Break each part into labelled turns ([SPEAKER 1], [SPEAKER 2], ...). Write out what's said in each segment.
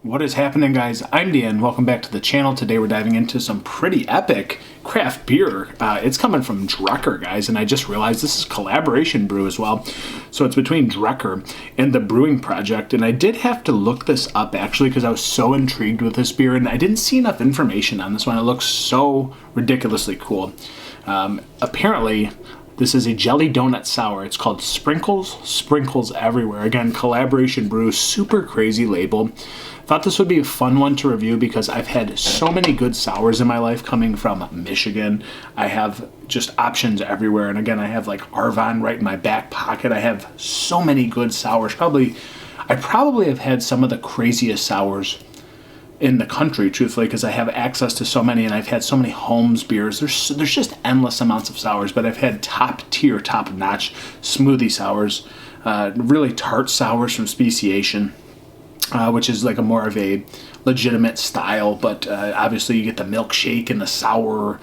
[SPEAKER 1] What is happening, guys? I'm Dan. Welcome back to the channel. Today we're diving into some pretty epic craft beer. It's coming from Drekker, guys, and I just realized this is collaboration brew as well. So it's between Drekker and the Brewing Projekt, and I did have to look this up actually because I was so intrigued with this beer, and I didn't see enough information on this one. It looks so ridiculously cool. Apparently, this is a jelly donut sour. It's called Sprinkles Everywhere. Again, collaboration brew, super crazy label. Thought this would be a fun one to review because I've had so many good sours in my life coming from Michigan. I have just options everywhere. And again, I have like Arvon right in my back pocket. I have so many good sours. I probably have had some of the craziest sours in the country, truthfully, because I have access to so many and I've had so many Holmes beers. There's just endless amounts of sours, but I've had top tier, top notch smoothie sours, really tart sours from Speciation, which is like a more of a legitimate style, but obviously you get the milkshake and the sour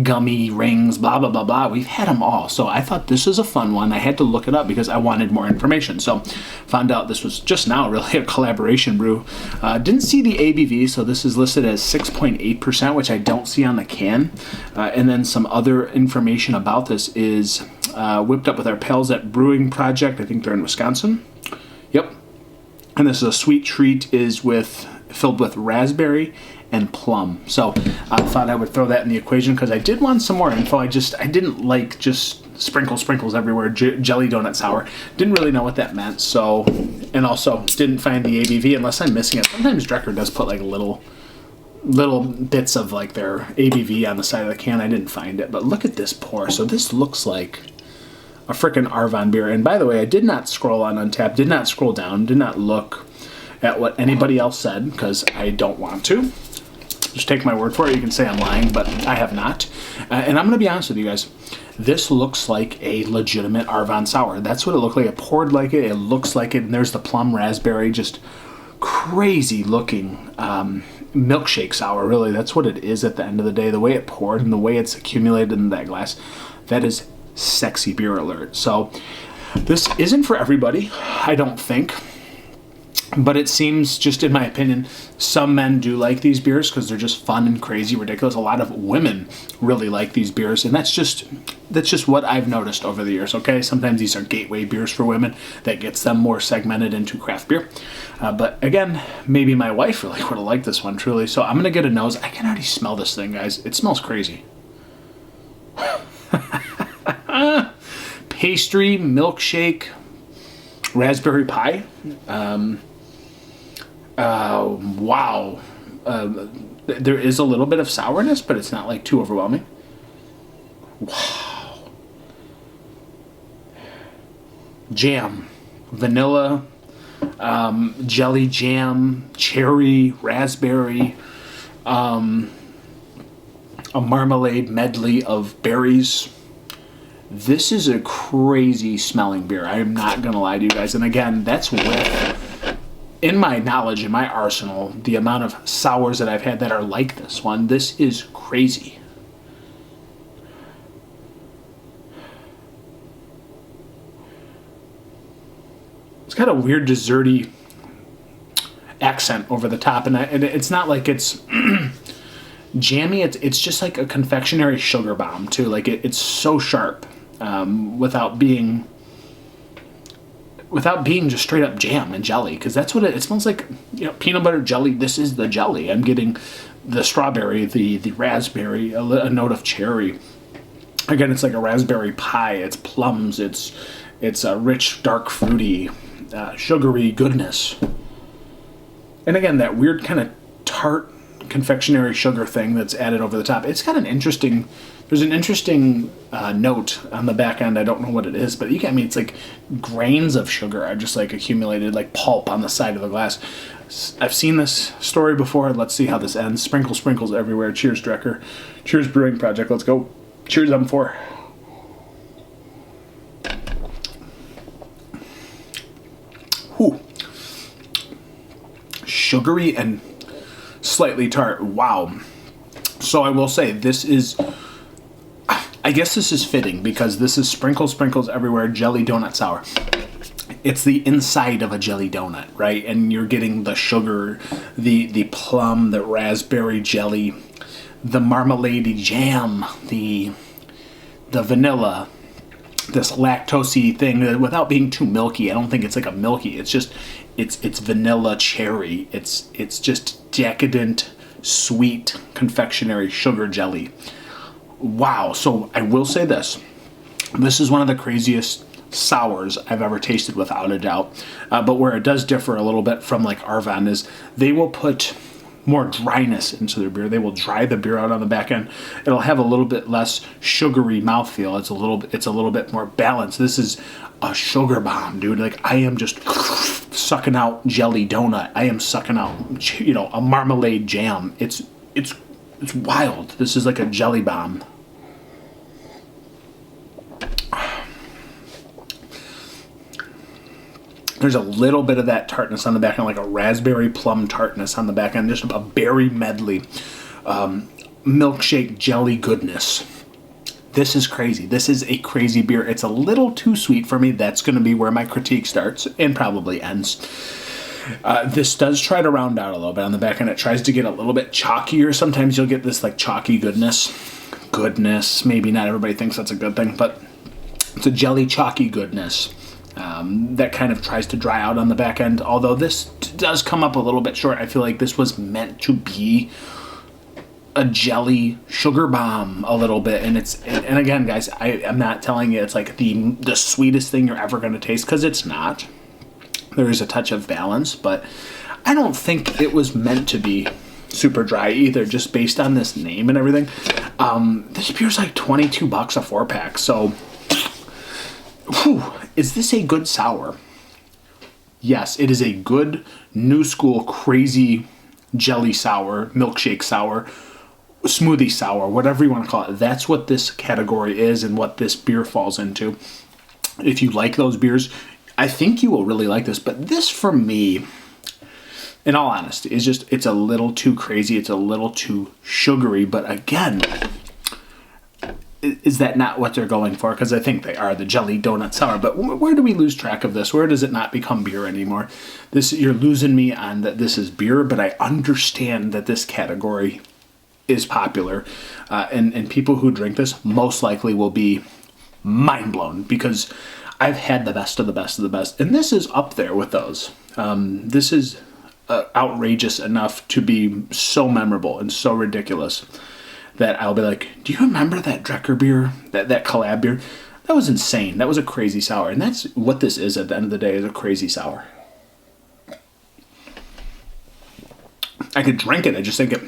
[SPEAKER 1] gummy rings, blah, blah, blah, blah. We've had them all. So I thought this was a fun one. I had to look it up because I wanted more information. So found out this was just now really a collaboration brew. Didn't see the ABV, so this is listed as 6.8%, which I don't see on the can. And then some other information about this is whipped up with our pals at Brewing Projekt. I think they're in Wisconsin. Yep. And this is a sweet treat, is filled with raspberry and plum. So I thought I would throw that in the equation because I did want some more info. I didn't like just sprinkles everywhere, jelly donut sour. Didn't really know what that meant. So, and also didn't find the ABV unless I'm missing it. Sometimes Drekker does put like little bits of like their ABV on the side of the can. I didn't find it, but look at this pour. So this looks like a frickin' Arvon beer. And by the way, I did not scroll on Untappd, did not scroll down, did not look at what anybody else said because I don't want to. Just take my word for it. You can say I'm lying, but I have not. And I'm going to be honest with you guys. This looks like a legitimate Arvon sour. That's what it looked like. It poured like it. It looks like it. And there's the plum raspberry, just crazy looking milkshake sour. Really, that's what it is at the end of the day. The way it poured and the way it's accumulated in that glass, that is sexy beer alert. So this isn't for everybody, I don't think. But it seems, just in my opinion, some men do like these beers because they're just fun and crazy, ridiculous. A lot of women really like these beers, and that's just what I've noticed over the years, okay? Sometimes these are gateway beers for women that gets them more segmented into craft beer. But again, maybe my wife really would have liked this one, truly. So I'm going to get a nose. I can already smell this thing, guys. It smells crazy. Pastry, milkshake, raspberry pie. Wow. There is a little bit of sourness, but it's not like too overwhelming. Wow. Jam, vanilla, jelly jam, cherry, raspberry, a marmalade medley of berries. This is a crazy smelling beer. I am not going to lie to you guys. And again, that's with, in my knowledge, in my arsenal, the amount of sours that I've had that are like this one. This is crazy. It's got a weird desserty accent over the top. And it's not like it's jammy. It's just like a confectionery sugar bomb, too. Like it's so sharp. Without being just straight up jam and jelly, because that's what it smells like. You know, peanut butter jelly. This is the jelly. I'm getting the strawberry, the raspberry, a note of cherry. Again, it's like a raspberry pie. It's plums. It's a rich, dark, fruity, sugary goodness. And again, that weird kind of tart confectionery sugar thing that's added over the top. It's got an interesting. There's an interesting note on the back end. I don't know what it is, but you get me. It's like grains of sugar are just like accumulated, like pulp on the side of the glass. I've seen this story before. Let's see how this ends. Sprinkles everywhere. Cheers, Drekker. Cheers, Brewing Projekt. Let's go. Cheers, M4. Whew. Sugary and slightly tart. Wow. So I will say this is, I guess this is fitting because this is Sprinkles Everywhere Jelly Donut Sour. it's the inside of a jelly donut, right? And you're getting the sugar, the plum, the raspberry jelly, the marmalade jam, the vanilla, this lactosey thing without being too milky. I don't think it's like a milky. It's just it's vanilla cherry. It's just decadent, sweet confectionery sugar jelly. Wow. So I will say this. This is one of the craziest sours I've ever tasted, without a doubt. But where it does differ a little bit from like Arvan is they will put more dryness into their beer. They will dry the beer out on the back end. It'll have a little bit less sugary mouthfeel. It's a little bit more balanced. This is a sugar bomb, dude. Like, I am just sucking out jelly donut. I am sucking out, a marmalade jam. It's wild. This is like a jelly bomb. There's a little bit of that tartness on the back end, like a raspberry plum tartness on the back end, just a berry medley, milkshake jelly goodness. This is crazy. This is a crazy beer. It's a little too sweet for me. That's going to be where my critique starts and probably ends. This does try to round out a little bit on the back end. It tries to get a little bit chalkier. Sometimes you'll get this like chalky goodness. Maybe not everybody thinks that's a good thing, but it's a jelly chalky goodness. That kind of tries to dry out on the back end. Although this does come up a little bit short. I feel like this was meant to be a jelly sugar bomb a little bit. And again, guys, I'm not telling you it's like the sweetest thing you're ever going to taste, because it's not. There is a touch of balance, but I don't think it was meant to be super dry either, just based on this name and everything. This beer's like $22 a 4-pack, so whew. Is this a good sour? Yes, it is a good new school crazy jelly sour, milkshake sour, smoothie sour, whatever you want to call it. That's what this category is and what this beer falls into. If you like those beers, I think you will really like this. But this, for me, in all honesty, is just, it's a little too crazy. It's a little too sugary. But again, is that not what they're going for? Because I think they are, the jelly donut sour. But where do we lose track of this? Where does it not become beer anymore? You're losing me on that this is beer, but I understand that this category is popular. And people who drink this most likely will be mind blown, because I've had the best of the best of the best. And this is up there with those. This is outrageous enough to be so memorable and so ridiculous that I'll be like, do you remember that Drekker beer, that collab beer? That was insane. That was a crazy sour. And that's what this is at the end of the day, is a crazy sour. I could drink it. I just think it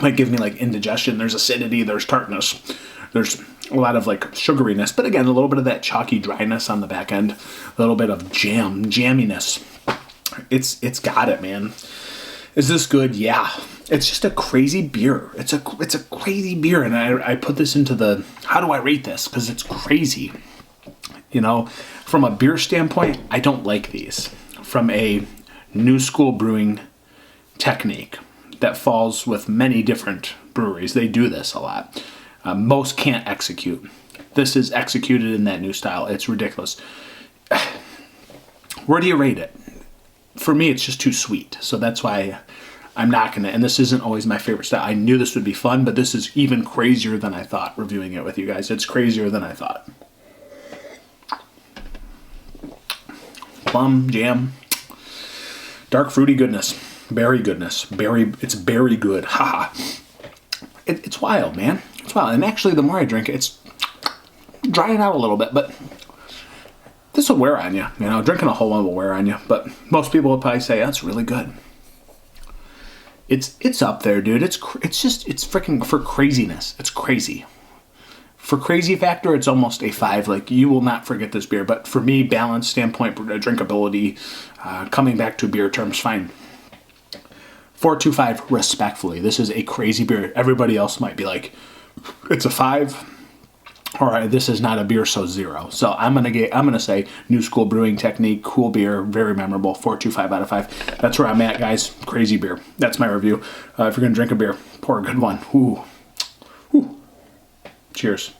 [SPEAKER 1] might give me like indigestion. There's acidity, there's tartness, there's a lot of like sugariness. But again, a little bit of that chalky dryness on the back end, a little bit of jamminess. It's got it, man. Is this good? Yeah. It's just a crazy beer. It's a crazy beer, and I put this into the, how do I rate this? Because it's crazy. From a beer standpoint, I don't like these. From a new school brewing technique that falls with many different breweries, they do this a lot. Most can't execute. This is executed in that new style. It's ridiculous. Where do you rate it? For me, it's just too sweet. So that's why I'm not going to, and this isn't always my favorite style. I knew this would be fun, but this is even crazier than I thought reviewing it with you guys. It's crazier than I thought. Plum, jam, dark fruity goodness, berry goodness, it's berry good. Haha. It's wild, man. It's wild. And actually, the more I drink it, it's drying out a little bit, but this will wear on you. Drinking a whole one will wear on you, but most people will probably say, that's really good. It's up there, dude. It's freaking, for craziness. It's crazy. For crazy factor, it's almost a 5. Like, you will not forget this beer. But for me, balance standpoint, drinkability, coming back to beer terms, fine. 4.25 respectfully. This is a crazy beer. Everybody else might be like, it's a 5. Or this is not a beer, so 0. So I'm gonna say new school brewing technique, cool beer, very memorable. 4.25 out of 5. That's where I'm at, guys. Crazy beer. That's my review. If you're gonna drink a beer, pour a good one. Ooh. Cheers.